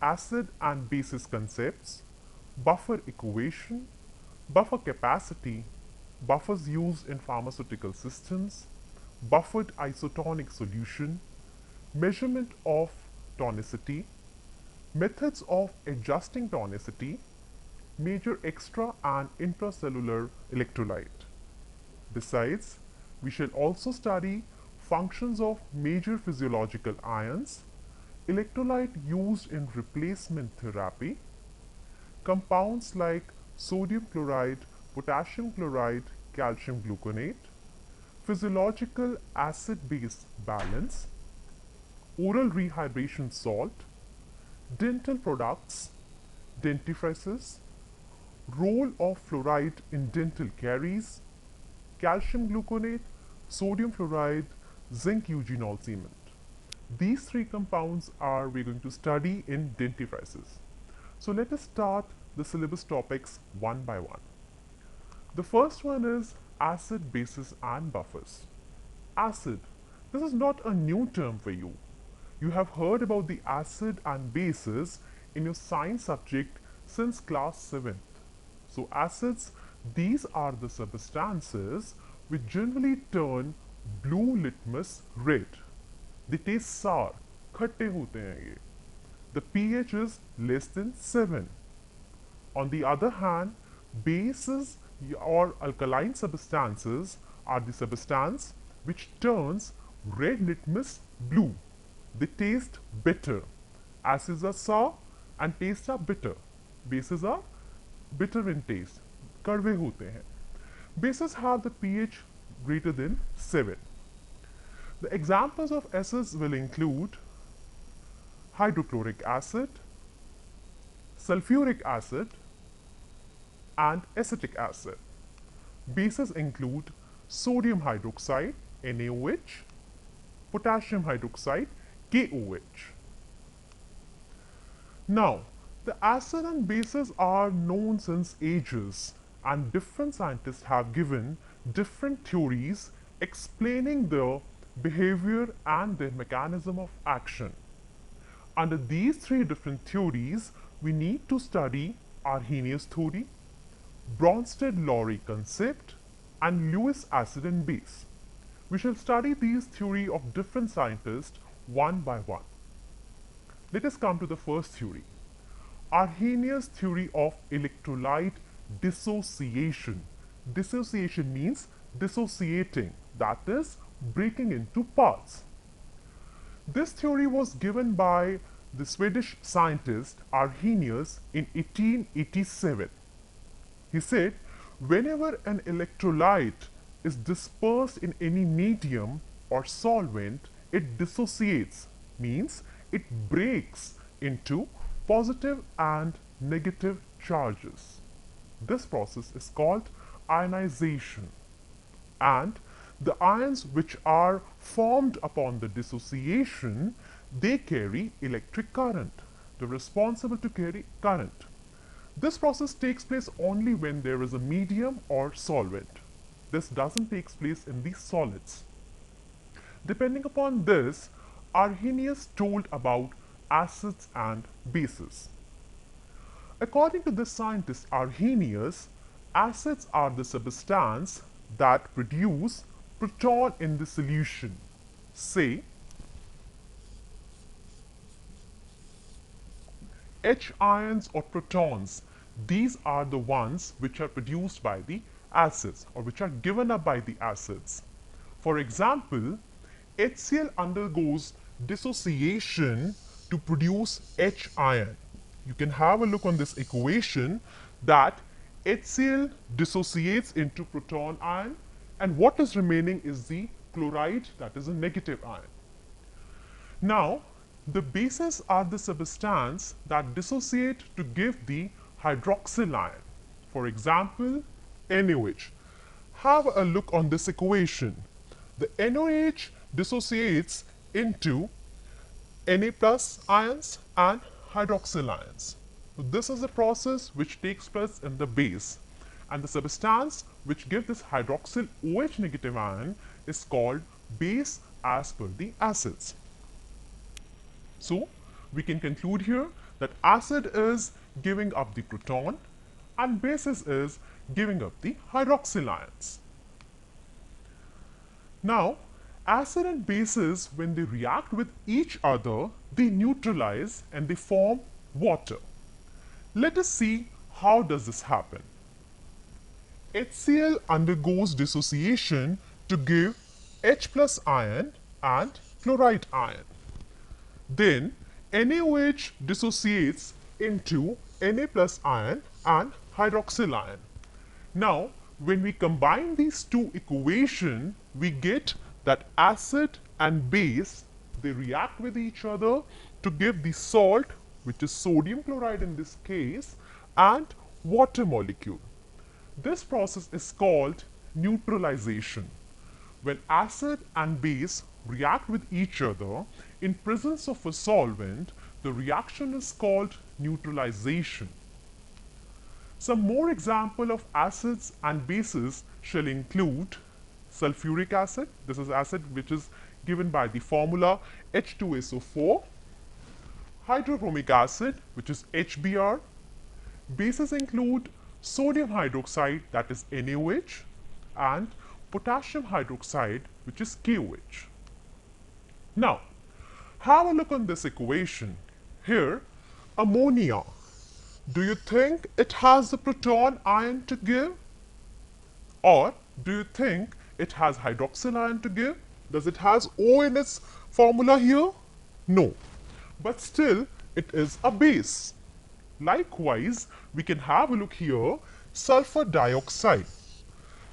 acid and basis concepts, buffer equation, buffer capacity, buffers used in pharmaceutical systems, buffered isotonic solution, measurement of tonicity, methods of adjusting tonicity, major extra and intracellular electrolyte. Besides, we shall also study functions of major physiological ions, electrolyte used in replacement therapy, compounds like sodium chloride, potassium chloride, calcium gluconate, physiological acid-base balance, oral rehydration salt, dental products, dentifrices, role of fluoride in dental caries, calcium gluconate, sodium fluoride, zinc eugenol cement. These three compounds are we're going to study in dentifrices. So let us start the syllabus topics one by one. The first one is acid, bases and buffers. Acid. This is not a new term for you. You have heard about the acid and bases in your science subject since class 7th. So acids, these are the substances which generally turn blue litmus red. They taste sour, खट्टे होते हैं ये. The pH is less than 7. On the other hand, bases or alkaline substances are the substance which turns red litmus blue. They taste bitter. Acids are sour and tastes are bitter. Bases are bitter in taste. कड़वे होते हैं. Bases have the pH greater than 7. The examples of acids will include hydrochloric acid, sulfuric acid, and acetic acid. Bases include sodium hydroxide, NaOH, potassium hydroxide, KOH. Now, the acid and bases are known since ages, and different scientists have given different theories explaining their behavior and their mechanism of action. Under these three different theories, we need to study Arrhenius theory, Bronsted-Lowry concept, and Lewis acid and base. We shall study these theories of different scientists one by one. Let us come to the first theory. Arrhenius theory of electrolyte dissociation. Dissociation means dissociating, that is, breaking into parts. This theory was given by the Swedish scientist Arrhenius in 1887. He said, whenever an electrolyte is dispersed in any medium or solvent, it dissociates, means it breaks into positive and negative charges. This process is called ionization, and the ions which are formed upon the dissociation, they carry electric current. They're responsible to carry current. This process takes place only when there is a medium or solvent. This doesn't take place in the solids. Depending upon this, Arrhenius told about acids and bases. According to this scientist Arrhenius, acids are the substance that produce proton in the solution. Say H ions or protons, these are the ones which are produced by the acids or which are given up by the acids. For example, HCl undergoes dissociation to produce H ion. You can have a look on this equation that HCl dissociates into proton ion, and what is remaining is the chloride, that is a negative ion. Now, the bases are the substance that dissociate to give the hydroxyl ion. For example, NaOH. Have a look on this equation. The NaOH dissociates into Na plus ions and hydroxyl ions. So this is the process which takes place in the base, and the substance which gives this hydroxyl OH negative ion is called base as per the acids. So we can conclude here that acid is giving up the proton and bases is giving up the hydroxyl ions. Now, acid and bases, when they react with each other, they neutralize and they form water. Let us see how does this happen. HCl undergoes dissociation to give H plus ion and chloride ion. Then NaOH dissociates into Na plus ion and hydroxyl ion. Now, when we combine these two equations, we get that acid and base, they react with each other to give the salt, which is sodium chloride in this case, and water molecule. This process is called neutralization. When acid and base react with each other in presence of a solvent, the reaction is called neutralization. Some more example of acids and bases shall include sulfuric acid. This is acid which is given by the formula H2SO4. Hydrochromic acid, which is HBr. Bases include sodium hydroxide, that is NaOH, and potassium hydroxide, which is KOH. Now, have a look on this equation. Here, ammonia. Do you think it has the proton ion to give? Or do you think it has hydroxyl ion to give? Does it has O in its formula here? No. But still, it is a base. Likewise, we can have a look here, sulfur dioxide.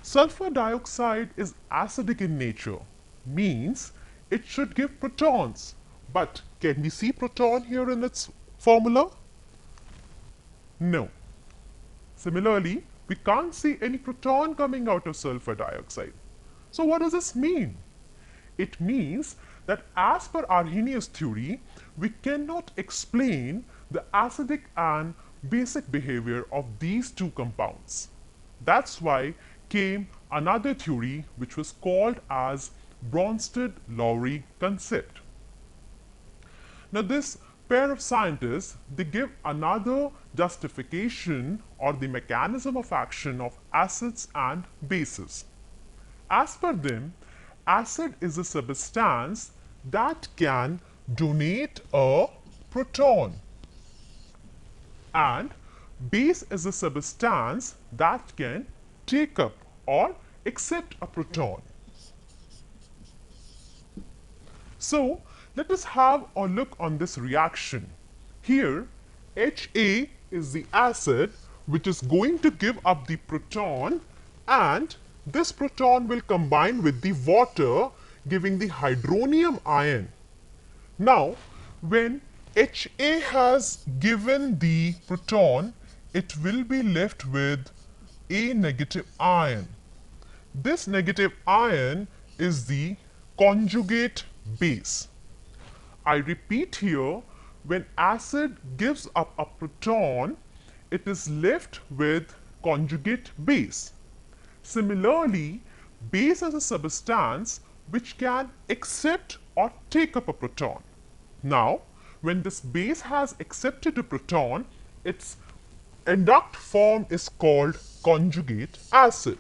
Sulfur dioxide is acidic in nature, means it should give protons. But can we see proton here in its formula? No. Similarly, we can't see any proton coming out of sulfur dioxide. So what does this mean? It means that as per Arrhenius theory, we cannot explain the acidic and basic behavior of these two compounds. That's why came another theory which was called as Bronsted-Lowry concept. Now this pair of scientists, they give another justification or the mechanism of action of acids and bases. As per them, acid is a substance that can donate a proton, and base is a substance that can take up or accept a proton. So, let us have a look on this reaction. Here, Ha is the acid which is going to give up the proton, and this proton will combine with the water, giving the hydronium ion. Now, when Ha has given the proton, it will be left with a negative ion. This negative ion is the conjugate base. I repeat here, when acid gives up a proton, it is left with conjugate base. Similarly, base is a substance which can accept or take up a proton. Now, when this base has accepted a proton, its induct form is called conjugate acid.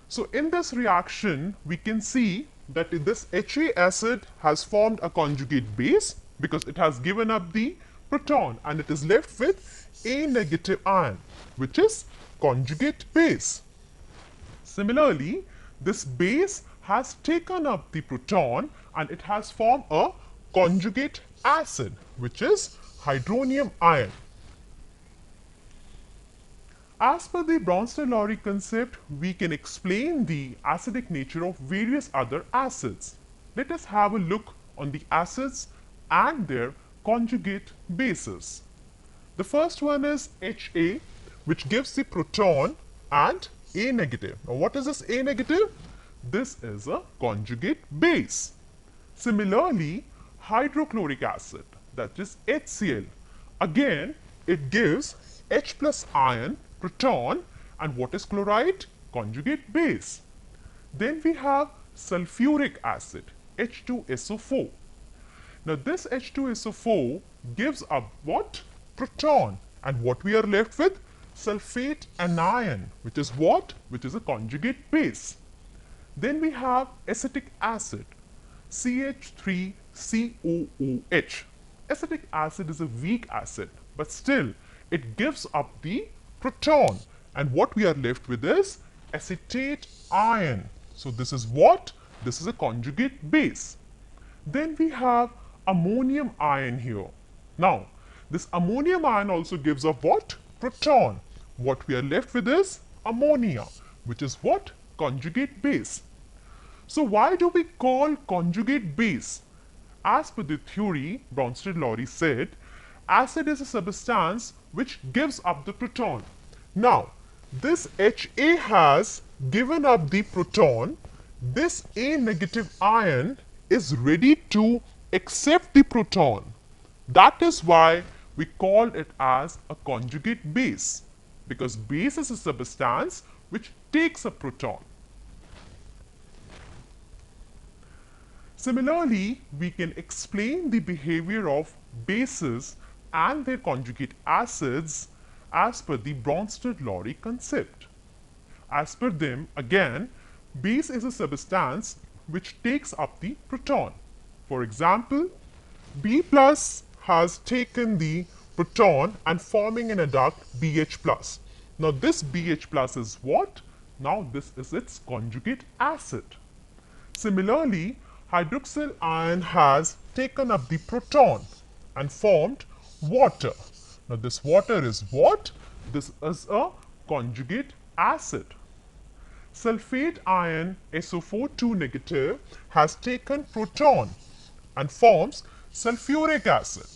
So, in this reaction, we can see that this Ha acid has formed a conjugate base because it has given up the proton and it is left with a negative ion, which is conjugate base. Similarly, this base has taken up the proton and it has formed a conjugate acid, which is hydronium ion. As per the Bronsted-Lowry concept, we can explain the acidic nature of various other acids. Let us have a look on the acids and their conjugate bases. The first one is Ha, which gives the proton and A negative. Now, what is this A negative? This is a conjugate base. Similarly, hydrochloric acid, that is HCl. Again, it gives H plus ion, proton, and what is chloride? Conjugate base. Then we have sulfuric acid, H2SO4. Now this H2SO4 gives up what? Proton. And what we are left with? Sulfate anion, which is what? Which is a conjugate base. Then we have acetic acid, CH3COOH. Acetic acid is a weak acid, but still it gives up the proton. And what we are left with is acetate ion. So this is what? This is a conjugate base. Then we have ammonium ion here. Now, this ammonium ion also gives off what? Proton. What we are left with is ammonia, which is what? Conjugate base. So why do we call conjugate base? As per the theory, Bronsted-Lowry said, acid is a substance which gives up the proton. Now, this Ha has given up the proton. This A negative ion is ready to accept the proton. That is why we call it as a conjugate base, because base is a substance which takes a proton. Similarly, we can explain the behavior of bases and their conjugate acids as per the Bronsted-Lowry concept. As per them, again, base is a substance which takes up the proton. For example, B plus has taken the proton and forming an adduct BH plus. Now this BH plus is what? Now this is its conjugate acid. Similarly, hydroxyl ion has taken up the proton and formed water. Now this water is what? This is a conjugate acid. Sulfate ion SO4 2 negative has taken proton and forms sulfuric acid.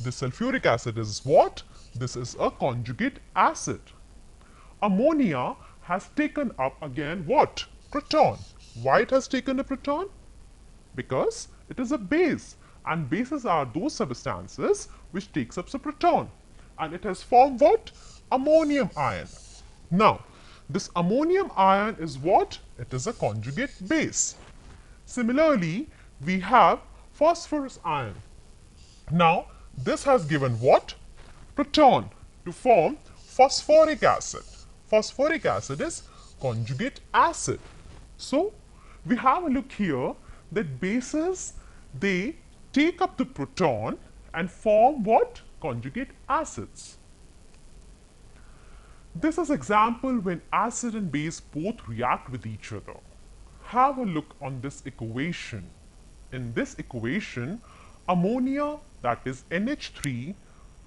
This sulfuric acid is what? This is a conjugate acid. Ammonia has taken up again what? Proton. Why it has taken a proton? Because it is a base, and bases are those substances which takes up the proton, and it has formed what? Ammonium ion. Now, this ammonium ion is what? It is a conjugate base. Similarly, we have phosphorus ion. Now, this has given what? Proton to form phosphoric acid. Phosphoric acid is conjugate acid. So, we have a look here that bases, they take up the proton and form what? Conjugate acids. This is example when acid and base both react with each other. Have a look on this equation. In this equation, ammonia, that is NH3,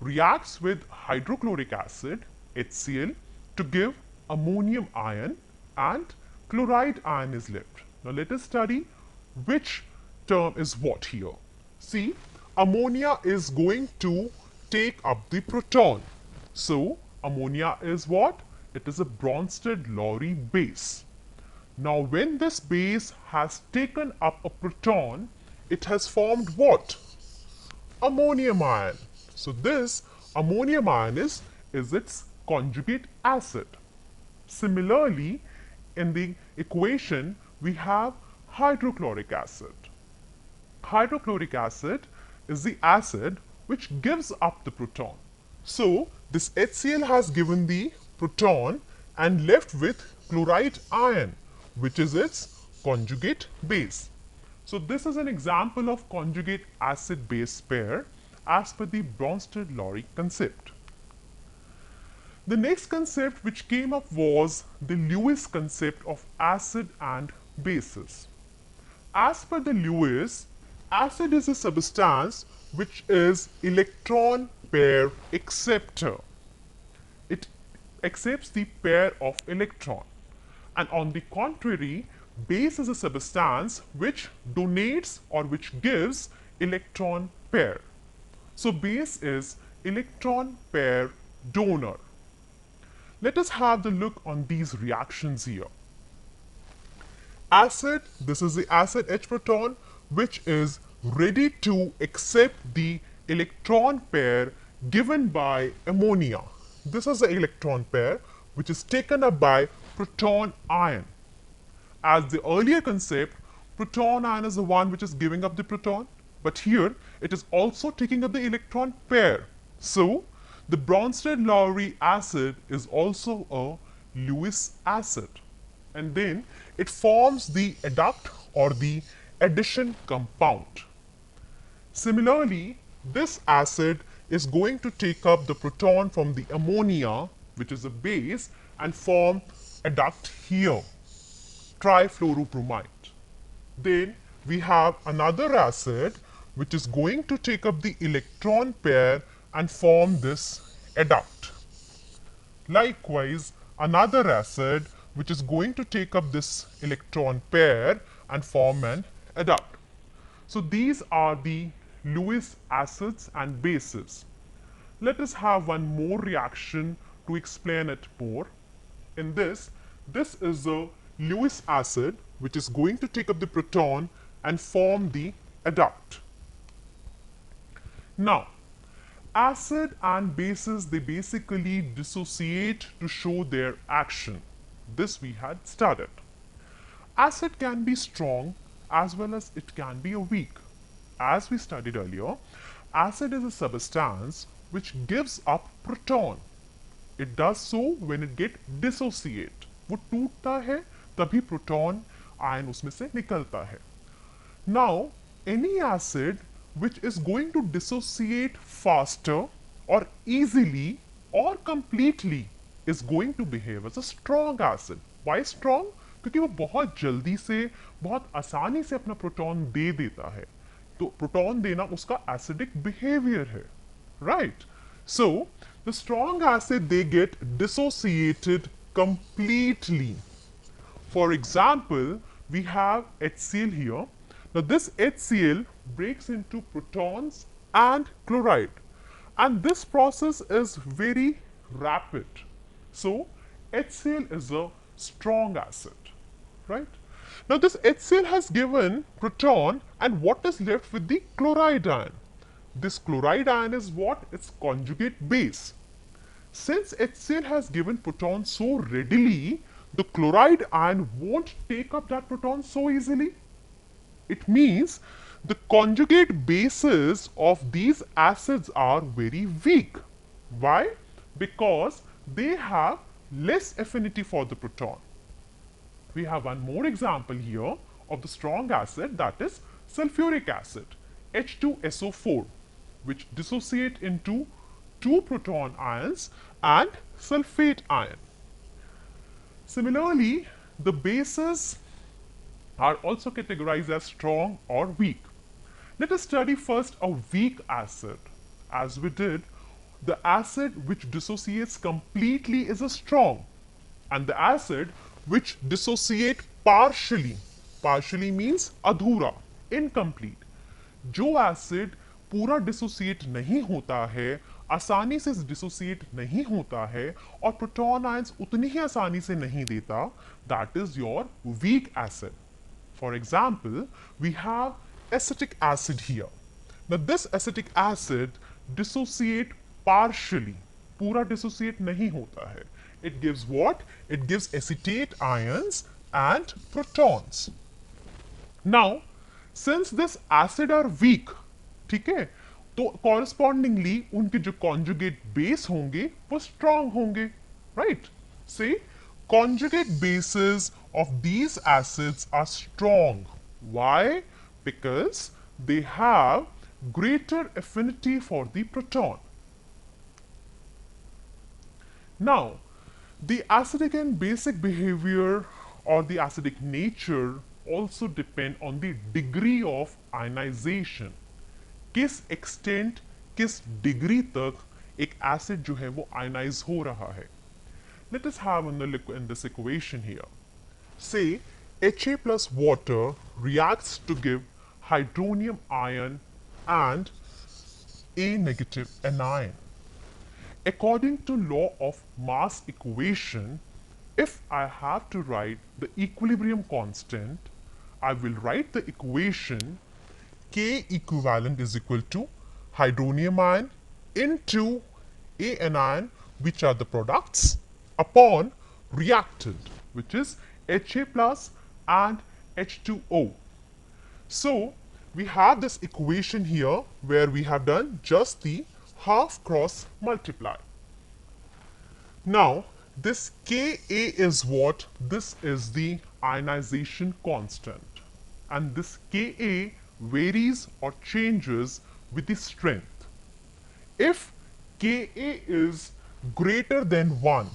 reacts with hydrochloric acid, HCl, to give ammonium ion, and chloride ion is left. Now let us study which term is what here. See, ammonia is going to take up the proton. So, ammonia is what? It is a Bronsted-Lowry base. Now, when this base has taken up a proton, it has formed what? Ammonium ion. So, this ammonium ion is its conjugate acid. Similarly, in the equation, we have hydrochloric acid. Hydrochloric acid is the acid which gives up the proton. So, this HCl has given the proton and left with chloride ion, which is its conjugate base. So, this is an example of conjugate acid-base pair as per the Bronsted-Lowry concept. The next concept which came up was the Lewis concept of acid and bases. As per the Lewis, acid is a substance which is electron pair acceptor. It accepts the pair of electron. And on the contrary, base is a substance which donates or which gives electron pair. So base is electron pair donor. Let us have the look on these reactions here. Acid, this is the acid H proton, which is ready to accept the electron pair given by ammonia. This is the electron pair which is taken up by proton ion. As the earlier concept, proton ion is the one which is giving up the proton. but here it is also taking up the electron pair. So the Bronsted-Lowry acid is also a Lewis acid, and then it forms the adduct or the addition compound. Similarly, this acid is going to take up the proton from the ammonia, which is a base, and form adduct here, trifluorobromide. Then we have another acid which is going to take up the electron pair and form this adduct. Likewise, another acid which is going to take up this electron pair and form an adduct. So these are the Lewis acids and bases. Let us have one more reaction to explain it more. In this is a Lewis acid which is going to take up the proton and form the adduct. Now, acid and bases, they basically dissociate to show their action. This we had studied. Acid can be strong as well as it can be weak. As we studied earlier, acid is a substance which gives up proton. It does so when it get dissociate. वो टूटता है तभी proton ion उसमें से निकलता है. Now, any acid which is going to dissociate faster or easily or completely is going to behave as a strong acid. Why strong? क्योंकि वो बहुत जल्दी से, बहुत आसानी से अपना प्रोटॉन दे देता है. तो प्रोटॉन देना उसका एसिडिक बिहेवियर है, right? So the strong acid they get dissociated completely. For example, we have HCl here. Now this HCl breaks into protons and chloride, and this process is very rapid. So HCl is a strong acid, right? Now this HCl has given proton, and what is left with the chloride ion? This chloride ion is what? Its conjugate base. Since HCl has given proton so readily, the chloride ion won't take up that proton so easily. It means the conjugate bases of these acids are very weak. Why? Because they have less affinity for the proton. We have one more example here of the strong acid, that is sulfuric acid, H2SO4, which dissociate into two proton ions and sulfate ion. Similarly, the bases are also categorized as strong or weak. Let us study first a weak acid. As we did, the acid which dissociates completely is a strong, and the acid which dissociate partially means adhura, incomplete. जो acid पूरा dissociate नहीं होता है, आसानी से dissociate नहीं होता है और प्रोटॉन आयंस उतनी ही आसानी से नहीं देता, that is your weak acid. For example, we have acetic acid here. Now this acetic acid dissociate partially, पूरा डिसोसिएट नहीं होता है. It gives what? It gives acetate ions and protons. Now since this acid are weak, ठीक है, तो correspondingly उनके जो conjugate base होंगे वो स्ट्रॉन्ग होंगे, right? Say conjugate bases of these acids are strong. Why? Because they have greater affinity for the proton. Now, the acidic and basic behavior or the acidic nature also depend on the degree of ionization. किस extent, किस degree तक एक acid जो है वो ionise हो रहा है. Let us have in this equation here, से Ha plus water reacts to give hydronium ion and A negative anion. According to law of mass equation, if I have to write the equilibrium constant, I will write the equation K equivalent is equal to hydronium ion into A anion, which are the products, upon reactant, which is Ha plus and H2O. So we have this equation here where we have done just the half cross multiply. Now, this Ka is what? This is the ionization constant. And this Ka varies or changes with the strength. If Ka is greater than 1,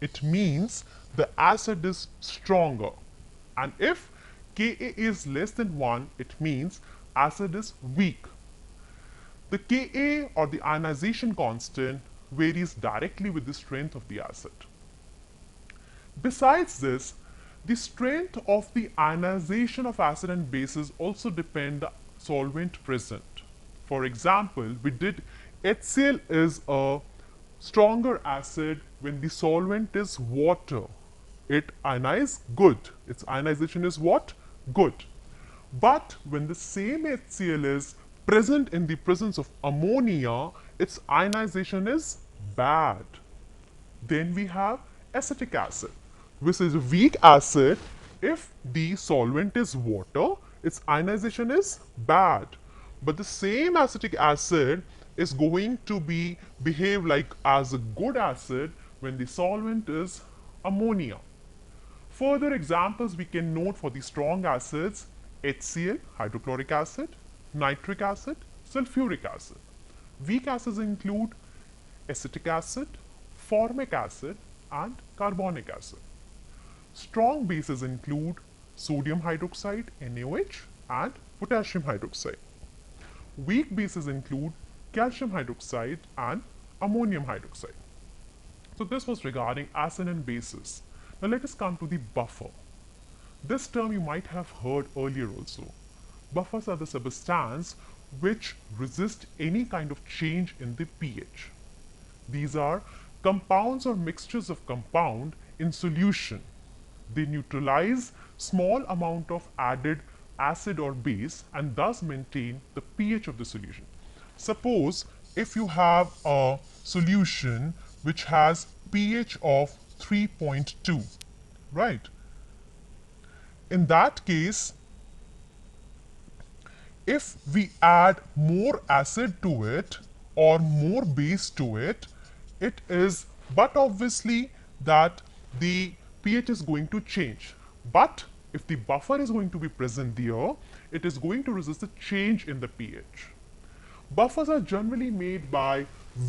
it means the acid is stronger. And if Ka is less than 1, it means acid is weak. The Ka or the ionization constant varies directly with the strength of the acid. Besides this, the strength of the ionization of acid and bases also depend the solvent present. For example, we did HCl is a stronger acid when the solvent is water. It ionizes good. Its ionization is what? Good. But when the same HCl is present in the presence of ammonia, its ionization is bad. Then we have acetic acid, which is a weak acid. If the solvent is water, its ionization is bad. But the same acetic acid is going to behave like as a good acid when the solvent is ammonia. Further examples we can note for the strong acids: HCl, hydrochloric acid, nitric acid, sulfuric acid. Weak acids include acetic acid, formic acid, and carbonic acid. Strong bases include sodium hydroxide, NaOH, and potassium hydroxide. Weak bases include calcium hydroxide and ammonium hydroxide. So this was regarding acid and bases. Now let us come to the buffer. This term you might have heard earlier also. Buffers are the substances which resist any kind of change in the pH. These are compounds or mixtures of compound in solution. They neutralize small amount of added acid or base and thus maintain the pH of the solution. Suppose if you have a solution which has pH of 3.2, right? In that case, if we add more acid to it or more base to it, it is but obviously that the pH is going to change. But if the buffer is going to be present there, it is going to resist the change in the pH. Buffers are generally made by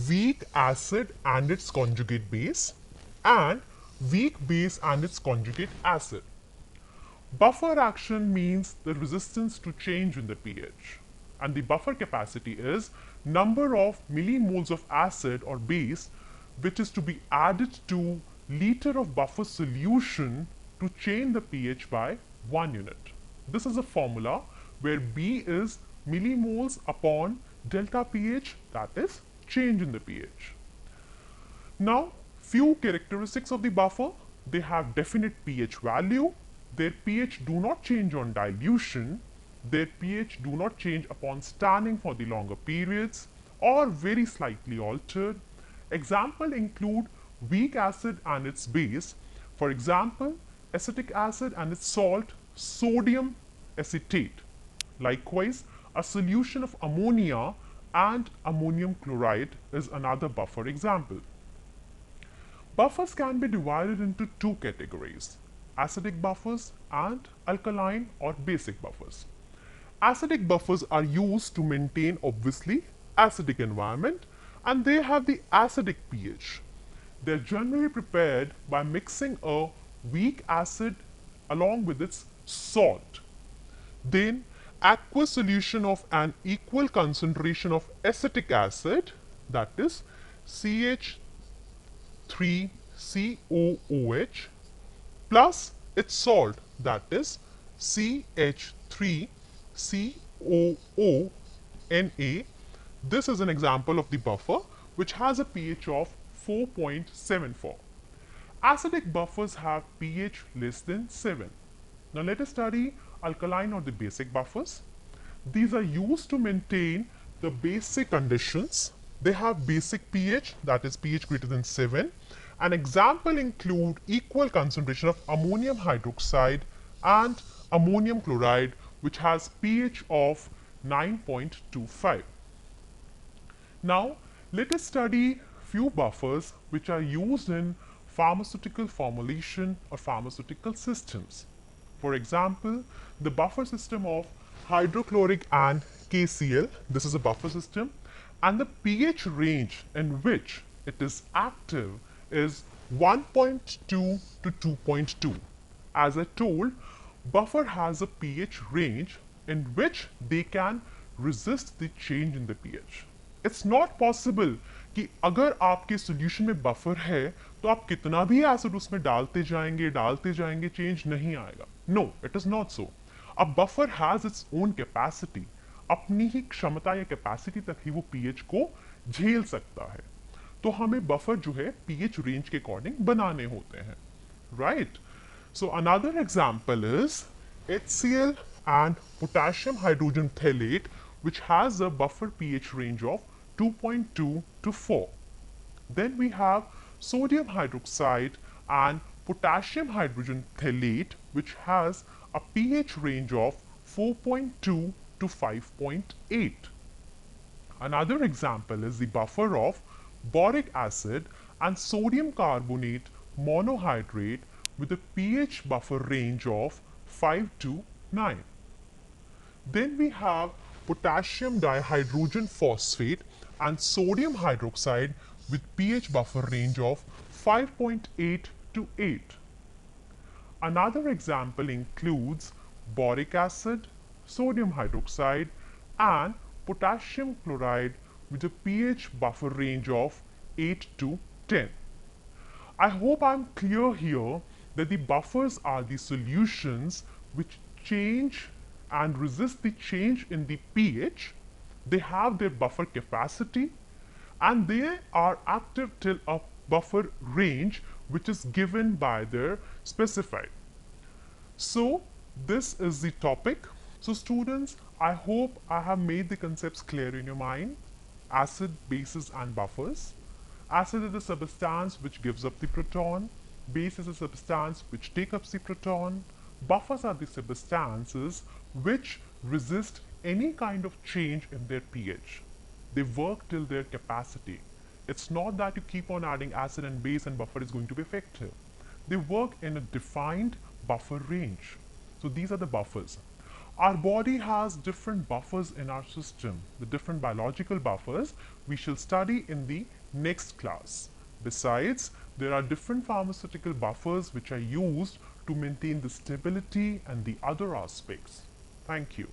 weak acid and its conjugate base and weak base and its conjugate acid. Buffer action means the resistance to change in the pH, and the buffer capacity is number of millimoles of acid or base which is to be added to liter of buffer solution to change the pH by 1 unit. This is a formula where B is millimoles upon delta pH, that is change in the pH. Now, few characteristics of the buffer: they have definite pH value, their pH do not change on dilution, their pH do not change upon standing for the longer periods or very slightly altered. Example include weak acid and its base. For example, acetic acid and its salt, sodium acetate. Likewise, a solution of ammonia and ammonium chloride is another buffer example. Buffers can be divided into two categories: acidic buffers and alkaline or basic buffers. Acidic buffers are used to maintain obviously acidic environment and they have the acidic pH. They are generally prepared by mixing a weak acid along with its salt. Then aqueous solution of an equal concentration of acetic acid, that is CH3COOH, plus its salt, that is CH3COONA. This is an example of the buffer which has a pH of 4.74. Acidic buffers have pH less than 7. Now let us study alkaline or the basic buffers. These are used to maintain the basic conditions. They have basic pH, that is pH greater than 7. An example include equal concentration of ammonium hydroxide and ammonium chloride which has pH of 9.25. Now, let us study few buffers which are used in pharmaceutical formulation or pharmaceutical systems. For example, the buffer system of hydrochloric and KCl, this is a buffer system, and the pH range in which it is active is 1.2 to 2.2. As I told, buffer has a pH range in which they can resist the change in the pH. It's not possible कि अगर आपके solution में buffer है तो आप कितना भी acid उसमें डालते जाएंगे चेंज नहीं आएगा. No, it is not so. A buffer has its own capacity. अपनी ही क्षमता या कैपेसिटी तक ही वो पीएच को झेल सकता है. तो हमें बफर जो है पीएच रेंज के अकॉर्डिंग बनाने होते हैं, right? So another example is HCl and potassium hydrogen phthalate, which has a buffer pH range of 2.2 to 4. Then we have sodium hydroxide and potassium hydrogen phthalate, which has a pH range of 4.2 to 5.8. Another example is the buffer of boric acid and sodium carbonate monohydrate with a pH buffer range of 5 to 9. Then we have potassium dihydrogen phosphate and sodium hydroxide with pH buffer range of 5.8 to 8. Another example includes boric acid, sodium hydroxide, and potassium chloride with a pH buffer range of 8 to 10. I hope I'm clear here that the buffers are the solutions which change and resist the change in the pH. They have their buffer capacity and they are active till a buffer range which is given by their specified. So this is the topic. So students, I hope I have made the concepts clear in your mind. Acid, bases and buffers. Acid is the substance which gives up the proton. Base is a substance which takes up the proton. Buffers are the substances which resist any kind of change in their pH. They work till their capacity. It's not that you keep on adding acid and base and buffer is going to be effective. They work in a defined buffer range. So these are the buffers. Our body has different buffers in our system. The different biological buffers we shall study in the next class. Besides, there are different pharmaceutical buffers which are used to maintain the stability and the other aspects. Thank you.